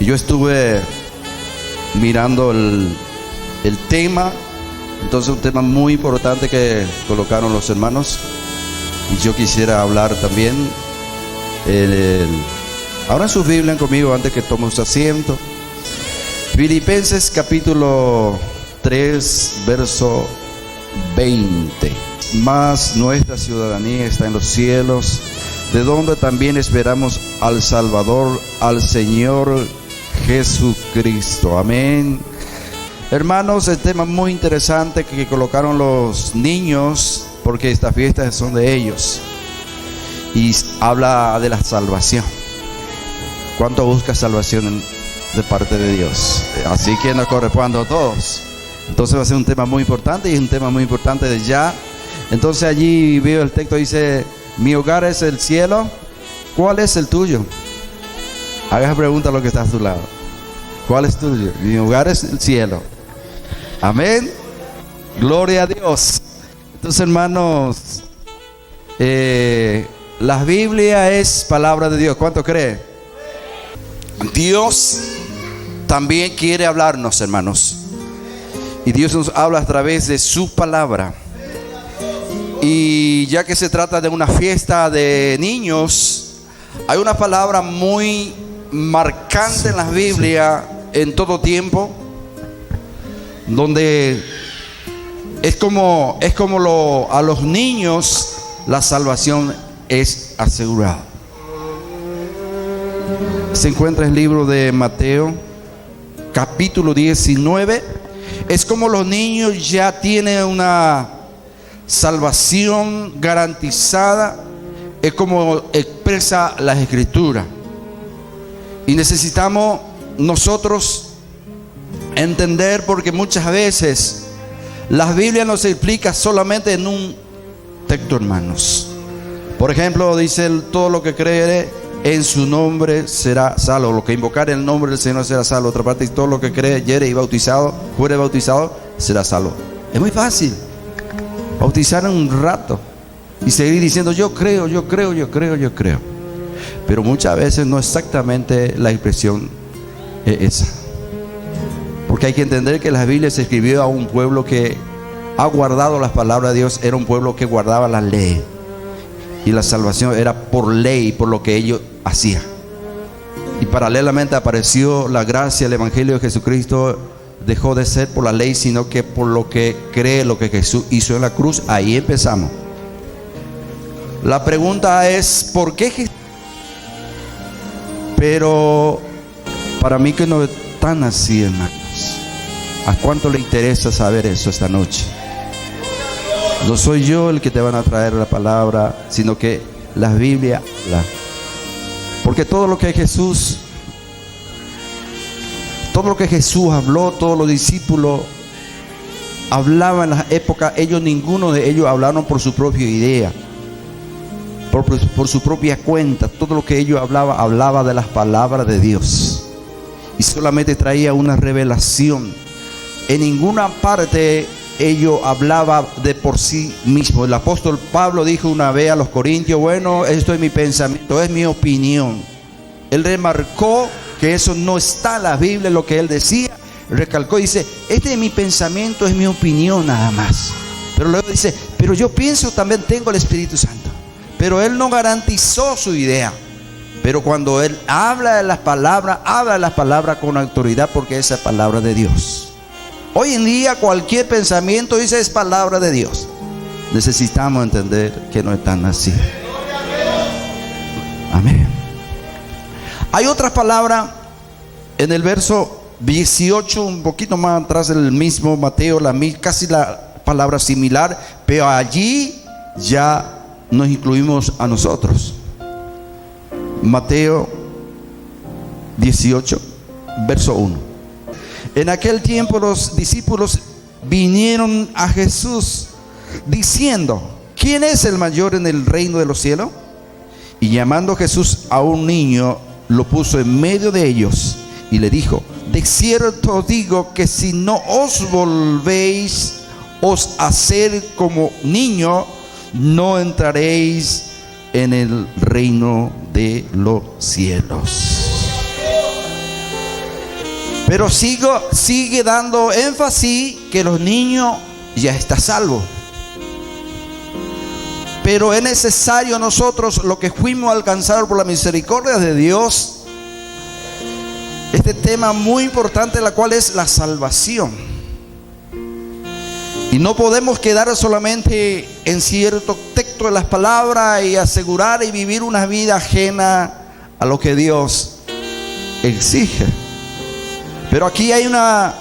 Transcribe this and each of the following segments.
Yo estuve mirando el tema, entonces un tema muy importante que colocaron los hermanos, y yo quisiera hablar también. Abran su Biblia conmigo antes que tomen su asiento. Filipenses capítulo 3, verso 20. Mas nuestra ciudadanía está en los cielos, de donde también esperamos al Salvador, al Señor Jesucristo. Amén. Hermanos, el tema muy interesante que colocaron los niños, porque estas fiestas son de ellos, y habla de la salvación. ¿Cuánto busca salvación de parte de Dios? Así que nos corresponde a todos. Entonces va a ser un tema muy importante, y es un tema muy importante de ya. Entonces allí veo el texto, dice: mi hogar es el cielo. ¿Cuál es el tuyo? Haga pregunta a lo que está a tu lado. ¿Cuál es tuyo? Mi hogar es el cielo. Amén. Gloria a Dios. Entonces, hermanos, la Biblia es palabra de Dios. ¿Cuánto cree? Dios también quiere hablarnos, hermanos, y Dios nos habla a través de su palabra. Y ya que se trata de una fiesta de niños, hay una palabra muy marcante en la Biblia en todo tiempo, donde es como a los niños la salvación es asegurada. Se encuentra en el libro de Mateo capítulo 19. Es como los niños ya tienen una salvación garantizada. Es como expresa las Escrituras. Y necesitamos nosotros entender, porque muchas veces la Biblia no se explica solamente en un texto, hermanos. Por ejemplo, dice: todo lo que cree en su nombre será salvo. Lo que invocar el nombre del Señor será salvo. Otra parte: todo lo que cree, fuere bautizado, será salvo. Es muy fácil bautizar en un rato y seguir diciendo: yo creo. Pero muchas veces no exactamente la expresión es esa. Porque hay que entender que la Biblia se escribió a un pueblo que ha guardado las palabras de Dios. Era un pueblo que guardaba la ley, y la salvación era por ley, por lo que ellos hacían. Y paralelamente apareció la gracia, el Evangelio de Jesucristo. Dejó de ser por la ley, sino que por lo que cree, lo que Jesús hizo en la cruz. Ahí empezamos. La pregunta es: ¿por qué Jesús? Pero para mí que no es tan así, hermanos. ¿A cuánto le interesa saber eso esta noche? No soy yo el que te van a traer la palabra, sino que la Biblia habla. Porque todo lo que Jesús habló, todos los discípulos hablaban en la época, ninguno de ellos hablaron por su propia idea, por su propia cuenta. Todo lo que ellos hablaba de las palabras de Dios, y solamente traía una revelación. En ninguna parte ellos hablaban de por sí mismo. El apóstol Pablo dijo una vez a los corintios: bueno, esto es mi pensamiento, es mi opinión. Él remarcó que eso no está en la Biblia, lo que él decía. Recalcó y dice: este es mi pensamiento, es mi opinión nada más. Pero luego dice: pero yo pienso, también tengo el Espíritu Santo. Pero él no garantizó su idea. Pero cuando él habla de las palabras con autoridad, porque esa es palabra de Dios. Hoy en día cualquier pensamiento dice es palabra de Dios. Necesitamos entender que no es tan así. Amén. Hay otras palabras en el verso 18, un poquito más atrás del mismo Mateo, casi la palabra similar, pero allí ya nos incluimos a nosotros. Mateo 18, verso 1. En aquel tiempo los discípulos vinieron a Jesús diciendo: ¿quién es el mayor en el reino de los cielos? Y llamando Jesús a un niño, lo puso en medio de ellos y le dijo: de cierto digo que si no os volvéis a ser como niño, no entraréis en el reino de los cielos. Pero sigue dando énfasis que los niños ya están salvos. Pero es necesario nosotros, lo que fuimos alcanzados por la misericordia de Dios, este tema muy importante, la cual es la salvación. Y no podemos quedar solamente en cierto texto de las palabras y asegurar y vivir una vida ajena a lo que Dios exige. Pero aquí hay una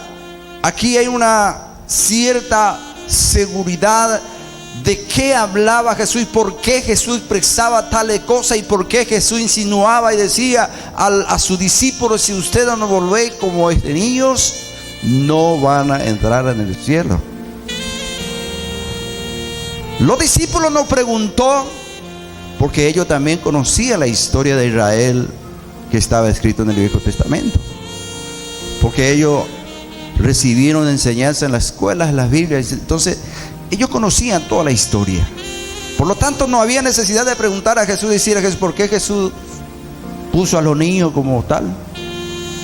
cierta seguridad de qué hablaba Jesús, por qué Jesús expresaba tales cosas y por qué Jesús insinuaba y decía a sus discípulos: si ustedes no volvéis como niños, no van a entrar en el cielo. Los discípulos no preguntó porque ellos también conocían la historia de Israel que estaba escrito en el Viejo Testamento, porque ellos recibieron enseñanza en las escuelas, en las Biblias. Entonces ellos conocían toda la historia. Por lo tanto, no había necesidad de preguntar a Jesús, decir a Jesús: ¿por qué Jesús puso a los niños como tal?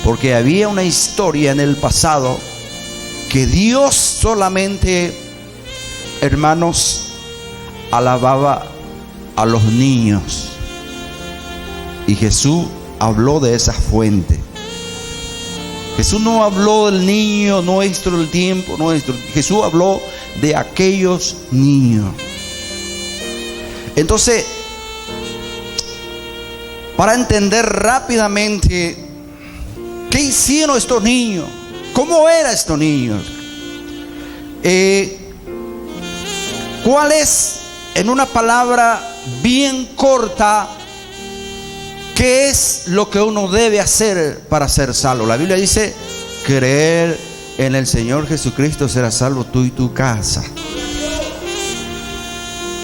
Porque había una historia en el pasado que Dios solamente, hermanos, alababa a los niños. Y Jesús habló de esa fuente. Jesús no habló del niño nuestro, del tiempo nuestro. Jesús habló de aquellos niños. Entonces, para entender rápidamente qué hicieron estos niños, cómo eran estos niños, cuál es, en una palabra bien corta, qué es lo que uno debe hacer para ser salvo. La Biblia dice: creer en el Señor Jesucristo, será salvo tú y tu casa.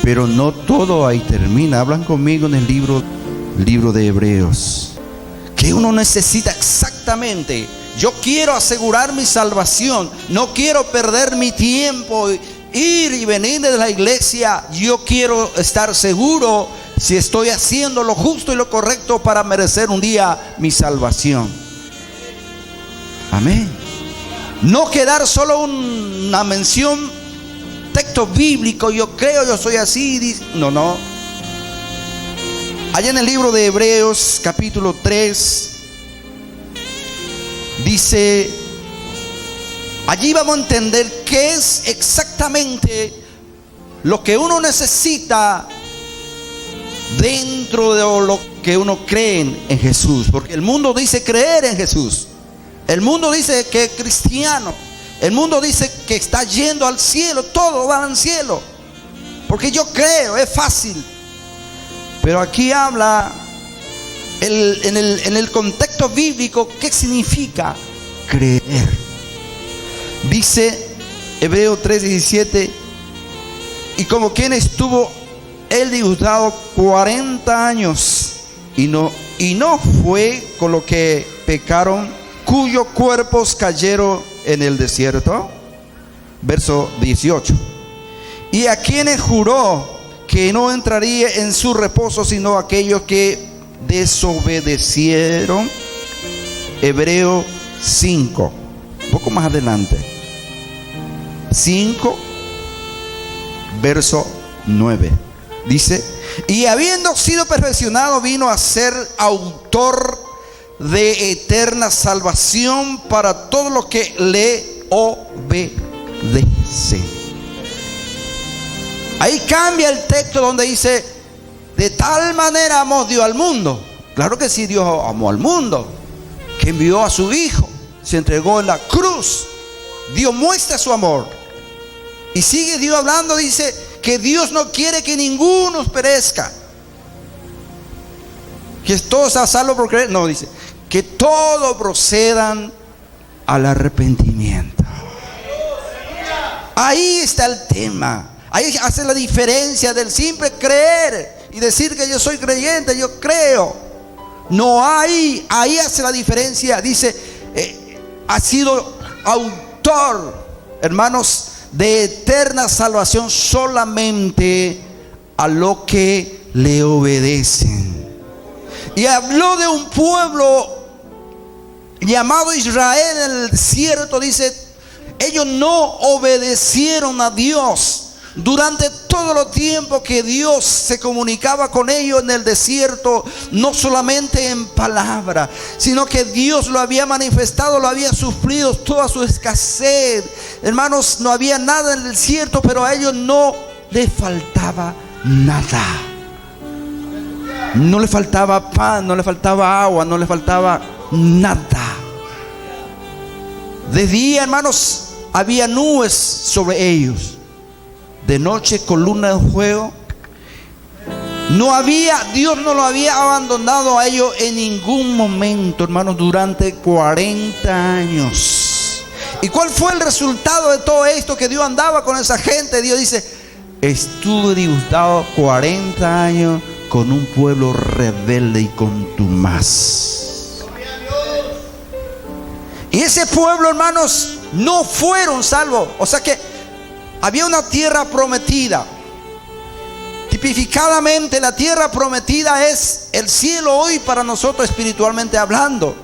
Pero no todo ahí termina. Hablan conmigo en el libro de Hebreos, que uno necesita exactamente. Yo quiero asegurar mi salvación, no quiero perder mi tiempo, ir y venir de la iglesia. Yo quiero estar seguro si estoy haciendo lo justo y lo correcto para merecer un día mi salvación. Amén. No quedar solo una mención, texto bíblico: yo creo, yo soy así. No. Allá en el libro de Hebreos capítulo 3 dice, allí vamos a entender qué es exactamente lo que uno necesita dentro de lo que uno cree en Jesús. Porque el mundo dice creer en Jesús, el mundo dice que es cristiano, el mundo dice que está yendo al cielo, todo va al cielo, porque yo creo, es fácil. Pero aquí habla en el contexto bíblico qué significa creer. Dice Hebreos 3:17: y como quien estuvo él disgustado 40 años y no fue con lo que pecaron, cuyos cuerpos cayeron en el desierto. Verso 18: y a quienes juró que no entraría en su reposo sino aquellos que desobedecieron. Hebreo 5, un poco más adelante, 5 verso 9, dice: y habiendo sido perfeccionado, vino a ser autor de eterna salvación para todos los que le obedecen. Ahí cambia el texto donde dice: de tal manera amó Dios al mundo. Claro que sí, Dios amó al mundo, que envió a su Hijo, se entregó en la cruz. Dios muestra su amor. Y sigue Dios hablando, dice que Dios no quiere que ninguno perezca, que todos sean salvos por creer. No, dice que todos procedan al arrepentimiento. Ahí está el tema. Ahí hace la diferencia del simple creer y decir que yo soy creyente, yo creo. No hay, ahí hace la diferencia. Dice, ha sido autor, hermanos, de eterna salvación solamente a lo que le obedecen. Y habló de un pueblo llamado Israel en el desierto, dice, ellos no obedecieron a Dios durante todo el tiempo que Dios se comunicaba con ellos en el desierto, no solamente en palabra, sino que Dios lo había manifestado, lo había suplido toda su escasez. Hermanos, no había nada en el desierto, pero a ellos no les faltaba nada. No le faltaba pan, no le faltaba agua, no le faltaba nada. De día, hermanos, había nubes sobre ellos. De noche, columna de fuego. Dios no lo había abandonado a ellos en ningún momento, hermanos, durante 40 años. ¿Y cuál fue el resultado de todo esto? Que Dios andaba con esa gente. Dios dice, estuve disgustado 40 años con un pueblo rebelde y contumaz. Y ese pueblo, hermanos, no fueron salvos. O sea que había una tierra prometida. Tipificadamente la tierra prometida es el cielo hoy para nosotros espiritualmente hablando.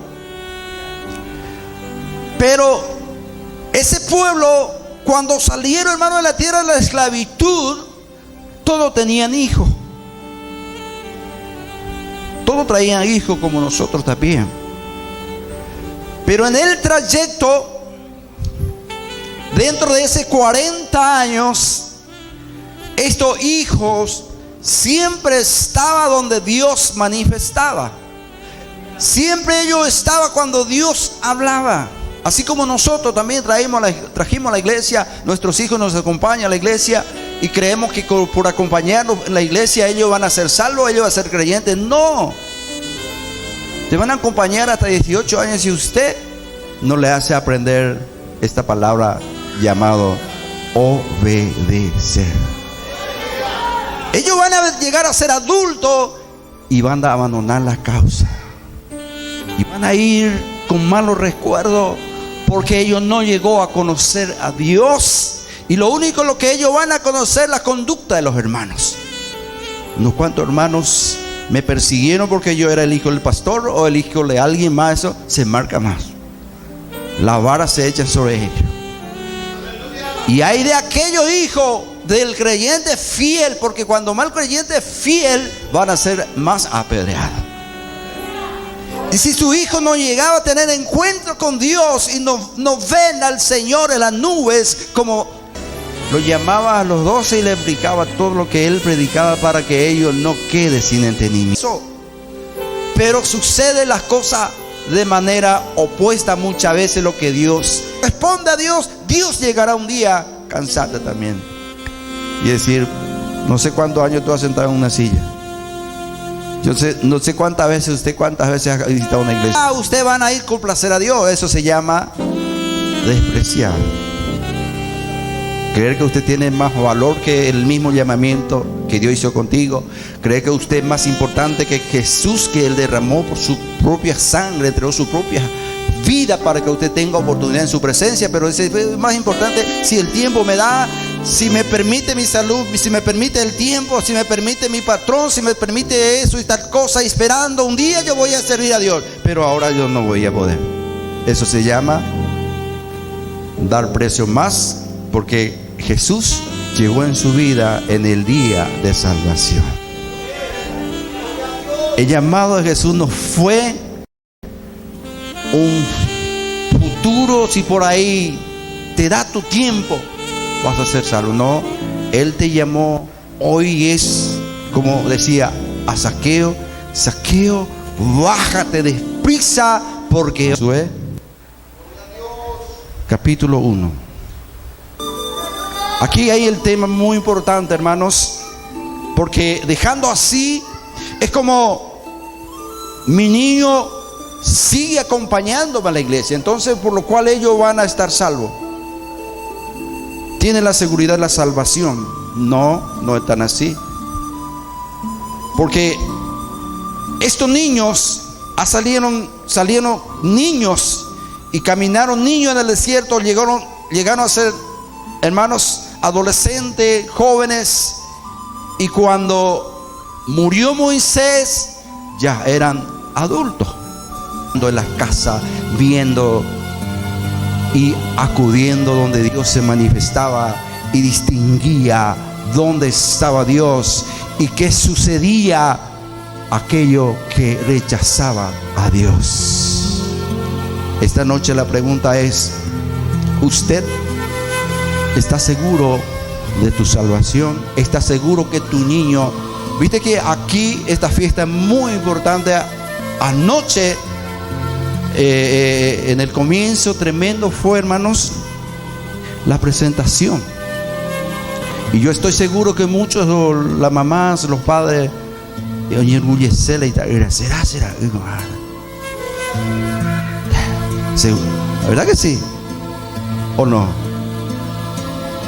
Pero ese pueblo, cuando salieron, hermanos, de la tierra de la esclavitud, todos tenían hijos. Todos traían hijos como nosotros también. Pero en el trayecto, dentro de ese 40 años, estos hijos siempre estaban donde Dios manifestaba. Siempre ellos estaban cuando Dios hablaba. Así como nosotros también trajimos a la iglesia, nuestros hijos nos acompañan a la iglesia y creemos que por acompañarnos en la iglesia ellos van a ser salvos, ellos van a ser creyentes. No, te van a acompañar hasta 18 años si usted no le hace aprender esta palabra llamado obedecer. Ellos van a llegar a ser adultos y van a abandonar la causa y van a ir con malos recuerdos porque ellos no llegó a conocer a Dios. Y lo que ellos van a conocer la conducta de los hermanos. Unos cuantos hermanos me persiguieron porque yo era el hijo del pastor o el hijo de alguien más. Eso se marca más. La vara se echa sobre ellos. Y hay de aquellos hijos del creyente fiel, porque cuando más el creyente es fiel, van a ser más apedreados. Y si su hijo no llegaba a tener encuentro con Dios y no ven al Señor en las nubes, como lo llamaba a los 12 y le explicaba todo lo que él predicaba para que ellos no queden sin entendimiento. Pero suceden las cosas de manera opuesta muchas veces. Lo que Dios responde a Dios, Dios llegará un día a cansarte también y decir, no sé cuántos años tú has sentado en una silla. No sé cuántas veces ha visitado una iglesia. Ustedes van a ir con placer a Dios. Eso se llama despreciar. Creer que usted tiene más valor que el mismo llamamiento que Dios hizo contigo. Creer que usted es más importante que Jesús, que Él derramó por su propia sangre, entregó su propia vida para que usted tenga oportunidad en su presencia. Pero es más importante si el tiempo me da, si me permite mi salud, si me permite el tiempo, si me permite mi patrón, si me permite eso y tal cosa, esperando un día yo voy a servir a Dios, pero ahora yo no voy a poder. Eso se llama dar precio más, porque Jesús llegó en su vida en el día de salvación. El llamado de Jesús no fue un futuro, si por ahí te da tu tiempo vas a ser salvo. No, Él te llamó. Hoy es, como decía a Zaqueo, Zaqueo, bájate deprisa, porque Josué capítulo 1. Aquí hay el tema muy importante, hermanos, porque dejando así es como mi niño sigue acompañándome a la iglesia, entonces por lo cual ellos van a estar salvos. ¿Tienen la seguridad de la salvación? No están así. Porque estos niños salieron niños y caminaron niños en el desierto, llegaron a ser, hermanos, adolescentes, jóvenes, y cuando murió Moisés ya eran adultos. en la casa, viendo y acudiendo donde Dios se manifestaba, y distinguía dónde estaba Dios y qué sucedía aquello que rechazaba a Dios. Esta noche la pregunta es: ¿usted está seguro de tu salvación? ¿Está seguro que tu niño? Viste que aquí esta fiesta es muy importante. Anoche en el comienzo tremendo fue, hermanos, la presentación. Y yo estoy seguro que muchos, las mamás, los padres, enorgullecerla y tal. ¿Será? ¿La verdad que sí? ¿O no?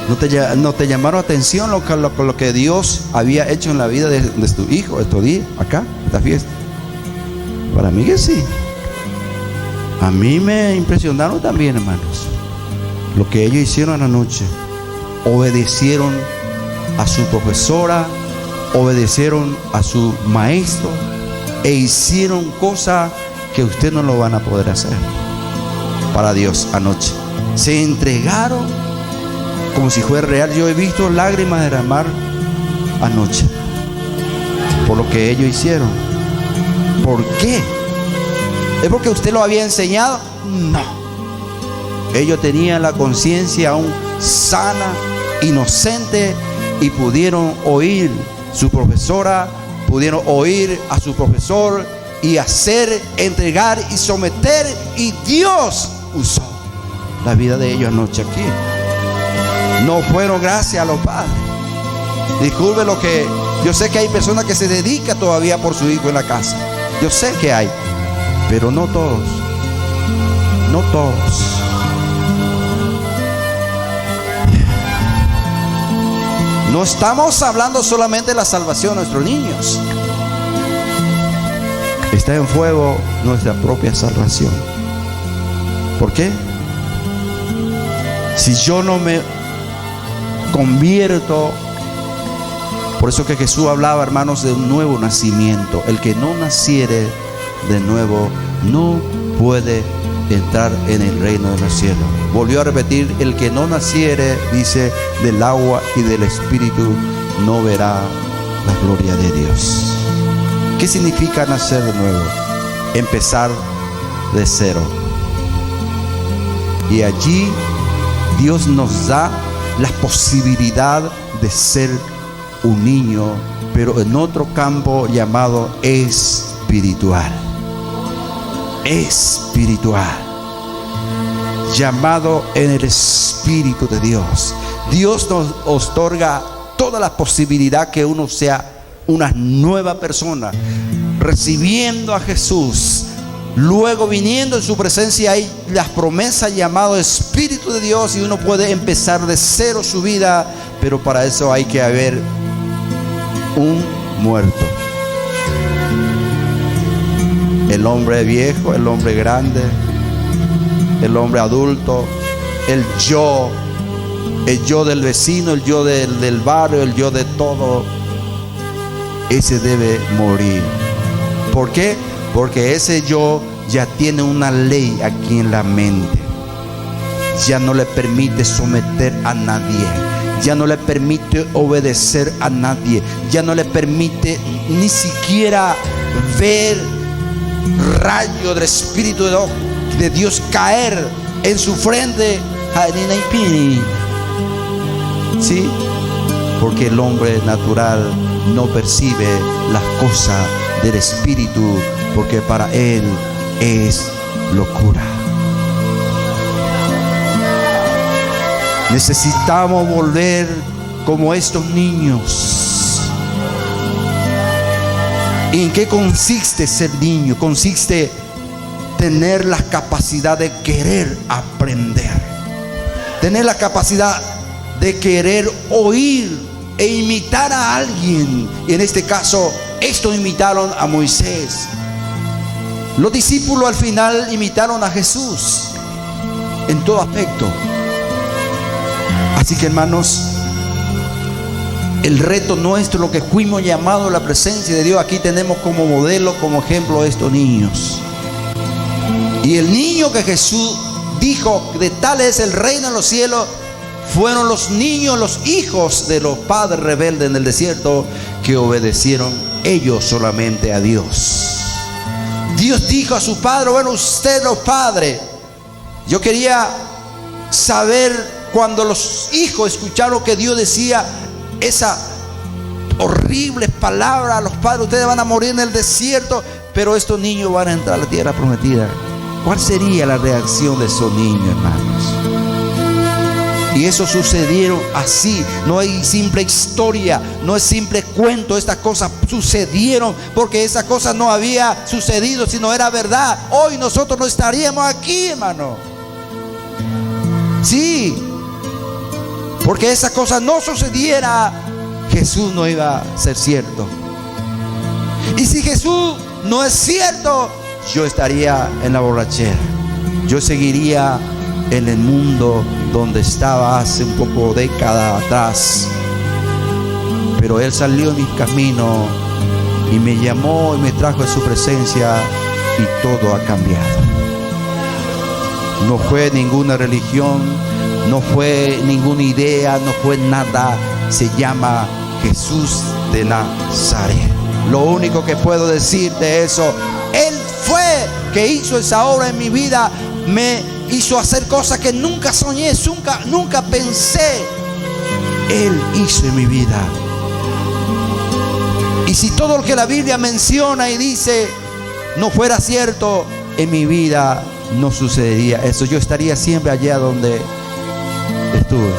¿No te llamaron atención lo que Dios había hecho en la vida de tu hijo estos días, acá, esta fiesta? Para mí que sí. A mí me impresionaron también, hermanos, lo que ellos hicieron anoche. Obedecieron a su profesora, obedecieron a su maestro, e hicieron cosas que ustedes no lo van a poder hacer para Dios anoche. Se entregaron como si fuera real. Yo he visto lágrimas derramar anoche por lo que ellos hicieron. ¿Por qué? ¿Es porque usted lo había enseñado? No. Ellos tenían la conciencia aún sana, inocente, y pudieron oír su profesora, pudieron oír a su profesor y hacer, entregar y someter, y Dios usó la vida de ellos anoche aquí. No fueron gracias a los padres. Disculpe lo que yo sé, que hay personas que se dedican todavía por su hijo en la casa. Yo sé que hay, pero no todos. No todos. No estamos hablando solamente de la salvación de nuestros niños. Está en juego nuestra propia salvación. ¿Por qué? Si yo no me convierto, por eso que Jesús hablaba, hermanos, de un nuevo nacimiento. El que no naciere de nuevo no puede entrar en el reino de los cielos. Volvió a repetir: el que no naciere, dice, del agua y del espíritu, no verá la gloria de Dios. ¿Qué significa nacer de nuevo? Empezar de cero. Y allí Dios nos da la posibilidad de ser un niño, pero en otro campo llamado espiritual. Espiritual, llamado en el Espíritu de Dios. Dios nos otorga toda la posibilidad que uno sea una nueva persona, recibiendo a Jesús. Luego, viniendo en su presencia, hay las promesas llamado Espíritu de Dios, y uno puede empezar de cero su vida. Pero para eso hay que haber un muerto. El hombre viejo, el hombre grande, el hombre adulto, el yo del vecino, el yo del barrio, el yo de todo, ese debe morir. ¿Por qué? Porque ese yo ya tiene una ley aquí en la mente. Ya no le permite someter a nadie, ya no le permite obedecer a nadie, ya no le permite ni siquiera ver rayo del Espíritu de Dios caer en su frente. ¿Sí? Porque el hombre natural no percibe las cosas del Espíritu, porque para él es locura. Necesitamos volver como estos niños. ¿Y en qué consiste ser niño? Consiste tener la capacidad de querer aprender, tener la capacidad de querer oír e imitar a alguien. Y en este caso, estos imitaron a Moisés. Los discípulos al final imitaron a Jesús en todo aspecto. Así que, hermanos, el reto nuestro, lo que fuimos llamados a la presencia de Dios, aquí tenemos como modelo, como ejemplo a estos niños. Y el niño que Jesús dijo, de tal es el reino de los cielos, fueron los niños, los hijos de los padres rebeldes en el desierto, que obedecieron ellos solamente a Dios. Dios dijo a su padre, bueno, usted los padres. Yo quería saber cuando los hijos escucharon que Dios decía esa horrible palabra a los padres: ustedes van a morir en el desierto, pero estos niños van a entrar a la tierra prometida. ¿Cuál sería la reacción de esos niños, hermanos? Y eso sucedieron así. No hay simple historia, no es simple cuento. Estas cosas sucedieron porque esas cosas no había sucedido, sino era verdad. Hoy nosotros no estaríamos aquí, hermano. Sí, porque esa cosa no sucediera, Jesús no iba a ser cierto. Y si Jesús no es cierto, yo estaría en la borrachera. Yo seguiría en el mundo donde estaba hace un poco de décadas atrás. Pero Él salió en mi camino y me llamó y me trajo en su presencia, y todo ha cambiado. No fue ninguna religión, no fue ninguna idea, no fue nada. Se llama Jesús de Nazaret. Lo único que puedo decir de eso: Él fue que hizo esa obra en mi vida. Me hizo hacer cosas que nunca soñé, nunca pensé. Él hizo en mi vida. Y si todo lo que la Biblia menciona y dice no fuera cierto, en mi vida no sucedería eso. Yo estaría siempre allá donde estuve.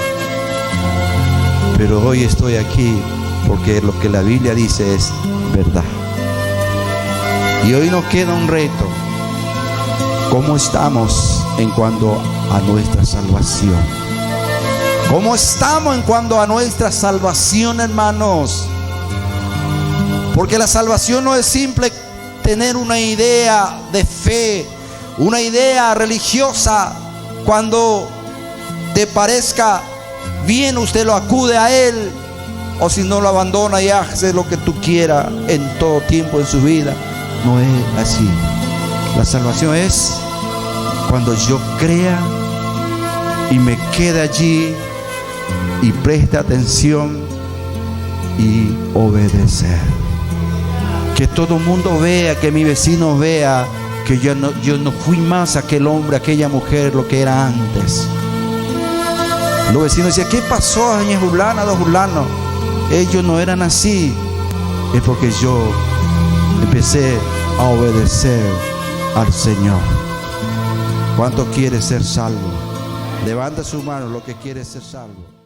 Pero hoy estoy aquí porque lo que la Biblia dice es verdad. Y hoy nos queda un reto: ¿cómo estamos en cuanto a nuestra salvación? ¿Cómo estamos en cuanto a nuestra salvación, hermanos? Porque la salvación no es simple tener una idea de fe, una idea religiosa. Cuando te parezca bien, usted lo acude a Él, o si no, lo abandona y hace lo que tú quieras en todo tiempo en su vida. No es así. La salvación es cuando yo crea y me quede allí y preste atención y obedecer. Que todo el mundo vea, que mi vecino vea que yo no fui más aquel hombre, aquella mujer, lo que era antes. Los vecinos decían: ¿qué pasó, doña Julana, don Julano? Ellos no eran así. Es porque yo empecé a obedecer al Señor. ¿Cuánto quiere ser salvo? Levanta su mano, lo que quiere ser salvo.